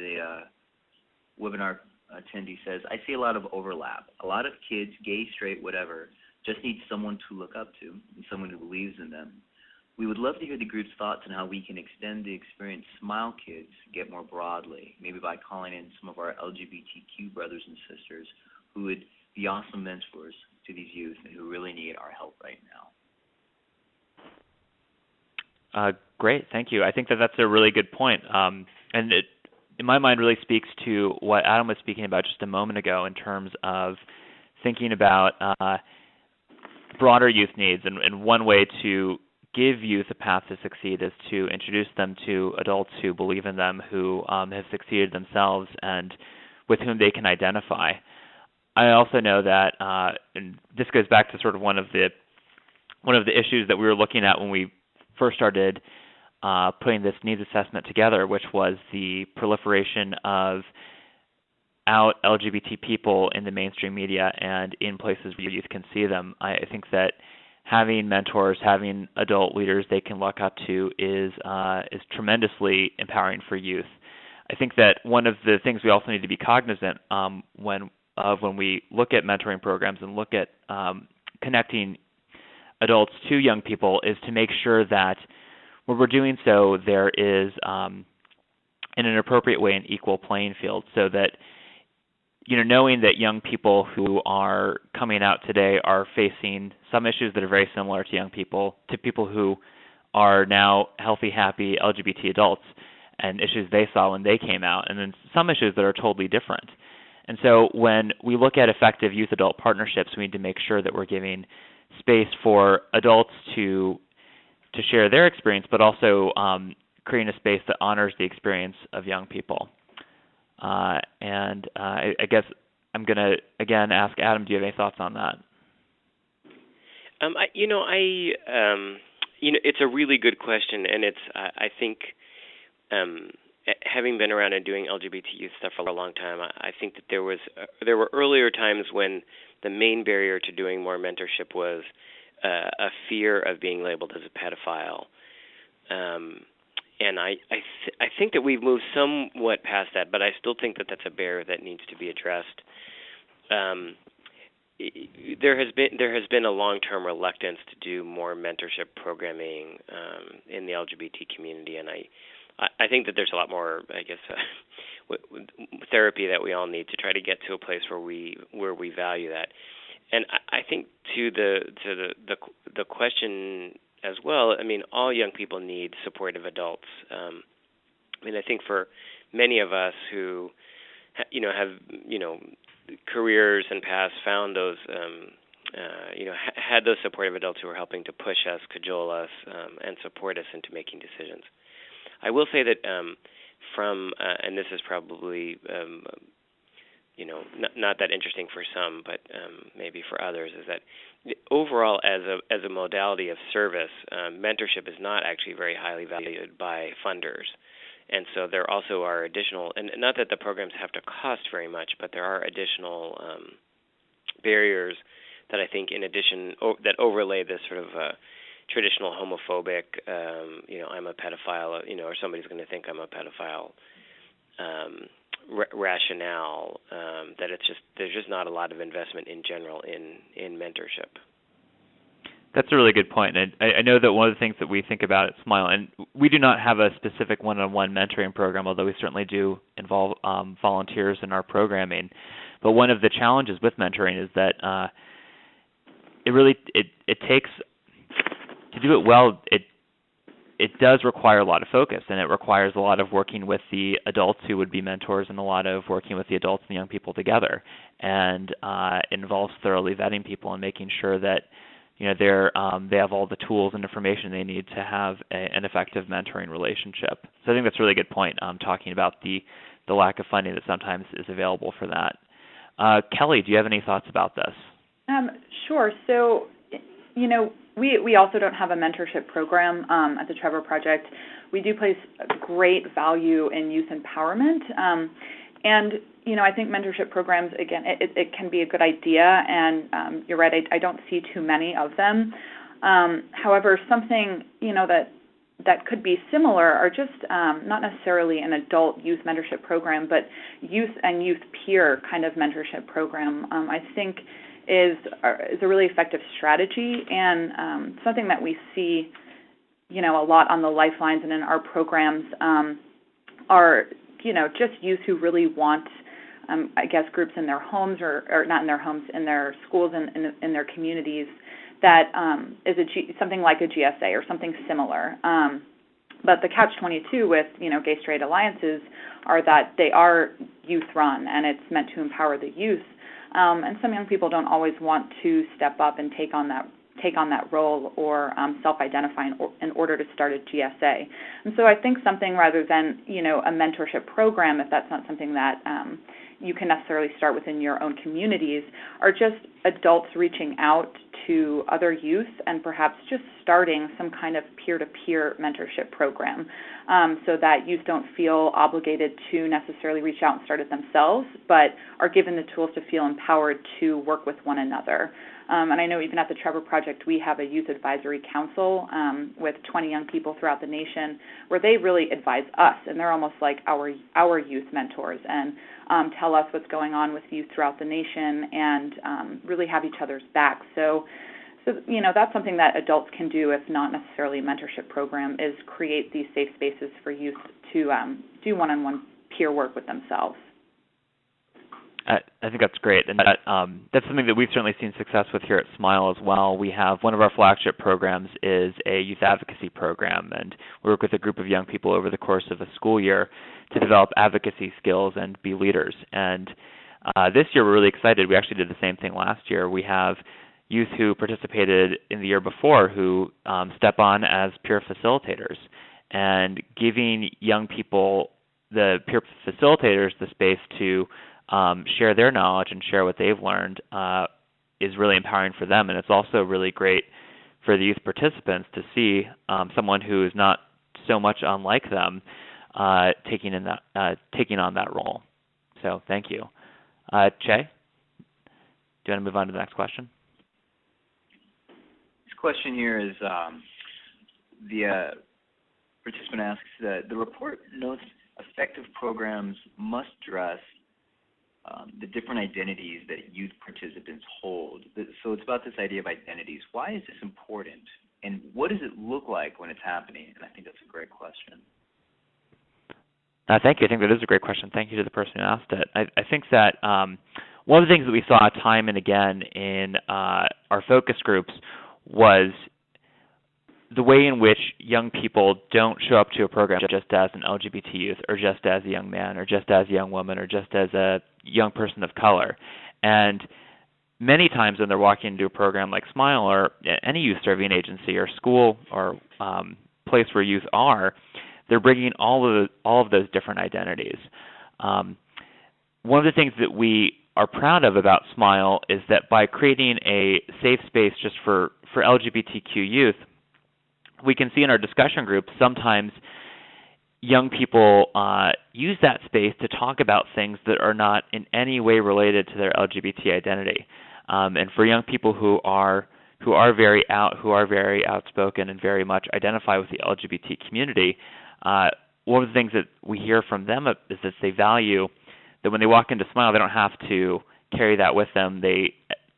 the webinar attendee says, I see a lot of overlap. A lot of kids, gay, straight, whatever, just need someone to look up to and someone who believes in them. We would love to hear the group's thoughts on how we can extend the experience SMYAL kids get more broadly, maybe by calling in some of our LGBTQ brothers and sisters who would be awesome mentors to these youth and who really need our help right now. Great, thank you. I think that that's a really good point. And it, in my mind, really speaks to what Adam was speaking about just a moment ago in terms of thinking about broader youth needs. And one way to give youth a path to succeed is to introduce them to adults who believe in them, who have succeeded themselves, and with whom they can identify. I also know that, and this goes back to sort of one of the issues that we were looking at when we first started putting this needs assessment together, which was the proliferation of out LGBT people in the mainstream media and in places where youth can see them. I think that having mentors, having adult leaders they can look up to is tremendously empowering for youth. I think that one of the things we also need to be cognizant when we look at mentoring programs and look at connecting adults to young people is to make sure that when we're doing so, there is in an appropriate way an equal playing field, so that knowing that young people who are coming out today are facing some issues that are very similar to people who are now healthy, happy LGBT adults, and issues they saw when they came out, and then some issues that are totally different. And so when we look at effective youth-adult partnerships, we need to make sure that we're giving space for adults to share their experience, but also creating a space that honors the experience of young people. And I guess I'm going to, again, ask Adam, do you have any thoughts on that? It's a really good question, and I think, having been around and doing LGBT youth stuff for a long time, I think that there were earlier times when the main barrier to doing more mentorship was a fear of being labeled as a pedophile. And I think that we've moved somewhat past that, but I still think that that's a barrier that needs to be addressed. There has been a long-term reluctance to do more mentorship programming in the LGBT community, and I think that there's a lot more, I guess, therapy that we all need to try to get to a place where we value that. And I think to the question as well, I mean, all young people need supportive adults. I think for many of us who, have, careers and paths, found those, had those supportive adults who were helping to push us, cajole us, and support us into making decisions. I will say that and this is probably, not that interesting for some, but maybe for others, is that overall, as a modality of service, mentorship is not actually very highly valued by funders. And so there also are additional, and not that the programs have to cost very much, but there are additional barriers that I think, in addition, that overlay this sort of traditional homophobic, I'm a pedophile, or somebody's going to think I'm a pedophile rationale, that there's just not a lot of investment in general in mentorship. That's a really good point. And I know that one of the things that we think about at SMYAL, and we do not have a specific one-on-one mentoring program, although we certainly do involve volunteers in our programming. But one of the challenges with mentoring is that it takes, to do it well, it does require a lot of focus, and it requires a lot of working with the adults who would be mentors and a lot of working with the adults and the young people together. And it involves thoroughly vetting people and making sure that they have all the tools and information they need to have an effective mentoring relationship. So I think that's a really good point, talking about the lack of funding that sometimes is available for that. Kelly, do you have any thoughts about this? Sure. So, we also don't have a mentorship program at the Trevor Project. We do place great value in youth empowerment. And I think mentorship programs, again, it can be a good idea, and you're right, I don't see too many of them. However, something, that could be similar are just not necessarily an adult youth mentorship program, but youth and youth peer kind of mentorship program, I think is a really effective strategy, and something that we see, a lot on the lifelines and in our programs are, just youth who really want, groups in their homes or not in their homes, in their schools and in their communities that is something like a GSA or something similar. But the catch-22 with, gay straight alliances are that they are youth-run, and it's meant to empower the youth. And some young people don't always want to step up and take on that role or self-identify in order to start a GSA. And so I think something rather than, a mentorship program, if that's not something that you can necessarily start within your own communities, are just adults reaching out to other youth and perhaps just starting some kind of peer-to-peer mentorship program so that youth don't feel obligated to necessarily reach out and start it themselves, but are given the tools to feel empowered to work with one another. And I know even at the Trevor Project, we have a youth advisory council with 20 young people throughout the nation where they really advise us, and they're almost like our youth mentors, and tell us what's going on with youth throughout the nation and really have each other's back. So that's something that adults can do, if not necessarily a mentorship program, is create these safe spaces for youth to do one-on-one peer work with themselves. I think that's great, and that's something that we've certainly seen success with here at SMYAL as well. We have one of our flagship programs is a youth advocacy program, and we work with a group of young people over the course of a school year to develop advocacy skills and be leaders. And this year we're really excited. We actually did the same thing last year. We have youth who participated in the year before who step on as peer facilitators, and giving young people, the peer facilitators, the space to share their knowledge and share what they've learned is really empowering for them. And it's also really great for the youth participants to see someone who is not so much unlike them taking on that role. So thank you. Che, do you want to move on to the next question? This question here is the participant asks that the report notes effective programs must address the different identities that youth participants hold. So it's about this idea of identities. Why is this important, and what does it look like when it's happening? And I think that's a great question. Thank you. I think that is a great question. Thank you to the person who asked it. I think that one of the things that we saw time and again in our focus groups was the way in which young people don't show up to a program just as an LGBT youth, or just as a young man, or just as a young woman, or just as a young person of color. And many times when they're walking into a program like SMYAL or any youth serving agency or school or place where youth are, they're bringing all of those different identities. One of the things that we are proud of about SMYAL is that by creating a safe space just for LGBTQ youth, we can see in our discussion groups sometimes young people use that space to talk about things that are not in any way related to their LGBT identity. And for young people who are very outspoken and very much identify with the LGBT community, one of the things that we hear from them is that they value that when they walk into SMYAL, they don't have to carry that with them. They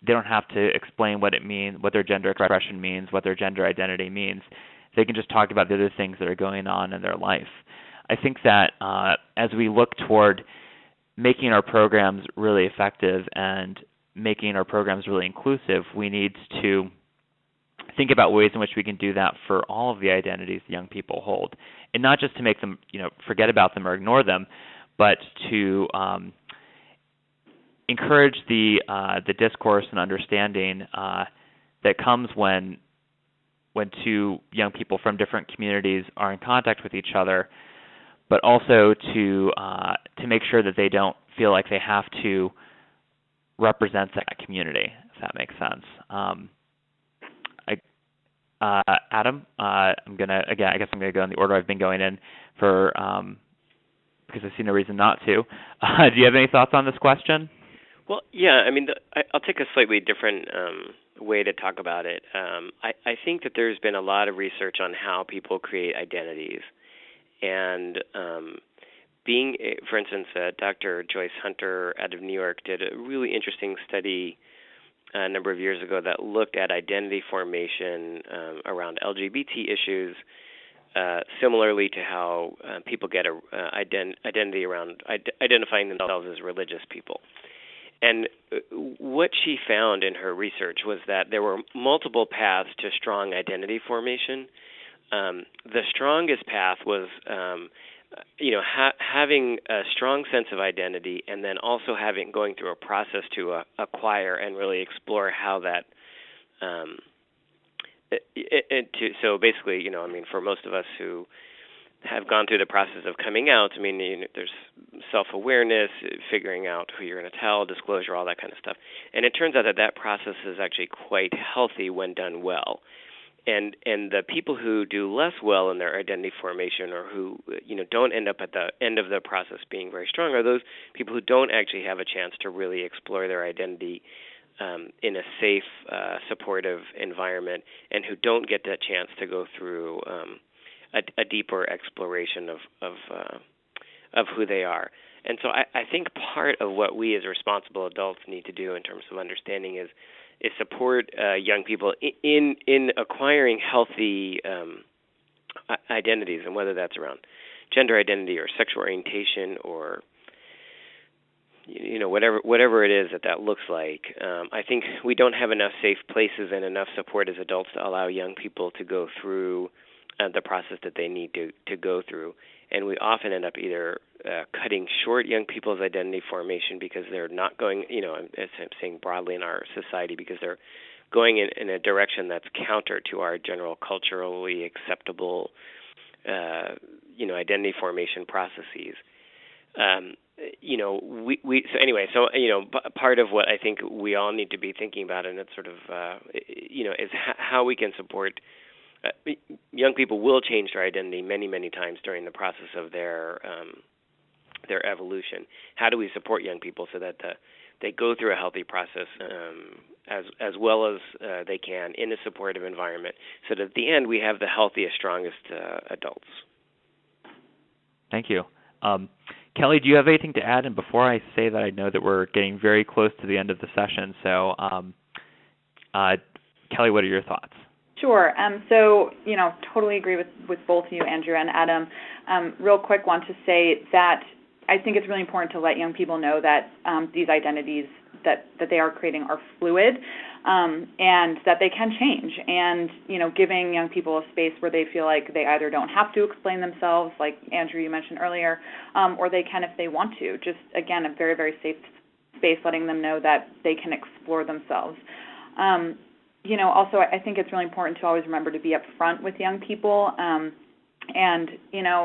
don't have to explain what it means, what their gender expression means, what their gender identity means. They can just talk about the other things that are going on in their life. I think that as we look toward making our programs really effective and making our programs really inclusive, we need to think about ways in which we can do that for all of the identities young people hold, and not just to make them, forget about them or ignore them, but to encourage the discourse and understanding that comes when two young people from different communities are in contact with each other, but also to make sure that they don't feel like they have to represent that community, if that makes sense. Adam, I guess I'm gonna go in the order I've been going in for because I see no reason not to. Do you have any thoughts on this question? Well, yeah. I mean, I'll take a slightly different way to talk about it. I think that there's been a lot of research on how people create identities, and for instance, Dr. Joyce Hunter out of New York did a really interesting study a number of years ago that looked at identity formation around LGBT issues, similarly to how people get identity around identifying themselves as religious people. And what she found in her research was that there were multiple paths to strong identity formation. The strongest path was, having a strong sense of identity, and then also going through a process to acquire and really explore how that. So basically, for most of us who have gone through the process of coming out, there's self-awareness, figuring out who you're going to tell, disclosure, all that kind of stuff. And it turns out that process is actually quite healthy when done well. And the people who do less well in their identity formation, or who don't end up at the end of the process being very strong, are those people who don't actually have a chance to really explore their identity in a safe, supportive environment, and who don't get that chance to go through a deeper exploration of who they are. And so I think part of what we as responsible adults need to do in terms of understanding is support young people in acquiring healthy identities, and whether that's around gender identity or sexual orientation or whatever it is that looks like. I think we don't have enough safe places and enough support as adults to allow young people to go through the process that they need to go through. And we often end up either cutting short young people's identity formation because they're not going, as I'm saying broadly in our society, because they're going in a direction that's counter to our general culturally acceptable, identity formation processes. Part of what I think we all need to be thinking about, and it's sort of, is how we can support. Young people will change their identity many, many times during the process of their evolution. How do we support young people so that they go through a healthy process as well as they can in a supportive environment, so that at the end we have the healthiest, strongest adults? Thank you. Kelly, do you have anything to add? And before I say that, I know that we're getting very close to the end of the session. So, Kelly, what are your thoughts? Sure. Totally agree with both you, Andrew and Adam. Real quick, want to say that I think it's really important to let young people know that these identities that they are creating are fluid, and that they can change. And, giving young people a space where they feel like they either don't have to explain themselves, like Andrew, you mentioned earlier, or they can if they want to. Just, again, a very, very safe space, letting them know that they can explore themselves. Also, I think it's really important to always remember to be upfront with young people, and,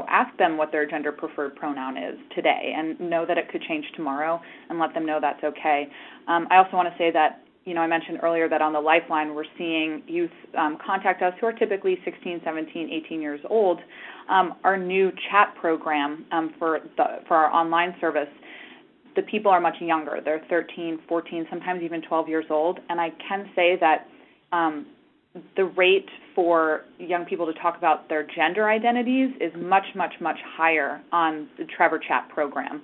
ask them what their gender preferred pronoun is today, and know that it could change tomorrow, and let them know that's okay. I also want to say that, I mentioned earlier that on the Lifeline we're seeing youth contact us who are typically 16, 17, 18 years old. Our new chat program for our online service, the people are much younger. They're 13, 14, sometimes even 12 years old, and I can say that the rate for young people to talk about their gender identities is much, much, much higher on the Trevor Chat program.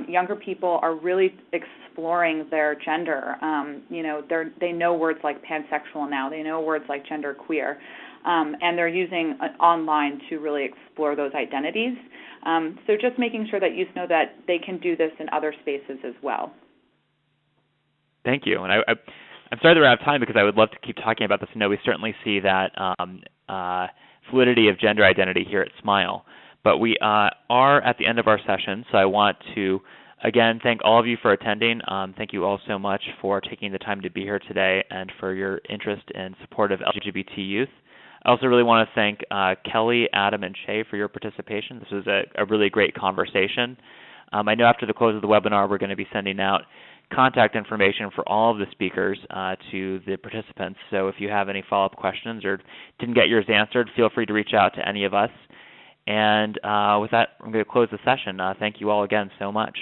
Younger people are really exploring their gender. They know words like pansexual now. They know words like genderqueer, and they're using online to really explore those identities. So just making sure that youth know that they can do this in other spaces as well. Thank you. And I'm sorry that we're out of time, because I would love to keep talking about this. I know we certainly see that fluidity of gender identity here at SMYAL. But we are at the end of our session, so I want to, again, thank all of you for attending. Thank you all so much for taking the time to be here today and for your interest and support of LGBT youth. I also really want to thank Kelly, Adam, and Shay for your participation. This was a really great conversation. I know after the close of the webinar, we're going to be sending out contact information for all of the speakers to the participants. So if you have any follow-up questions or didn't get yours answered, feel free to reach out to any of us. And with that, I'm going to close the session. Thank you all again so much.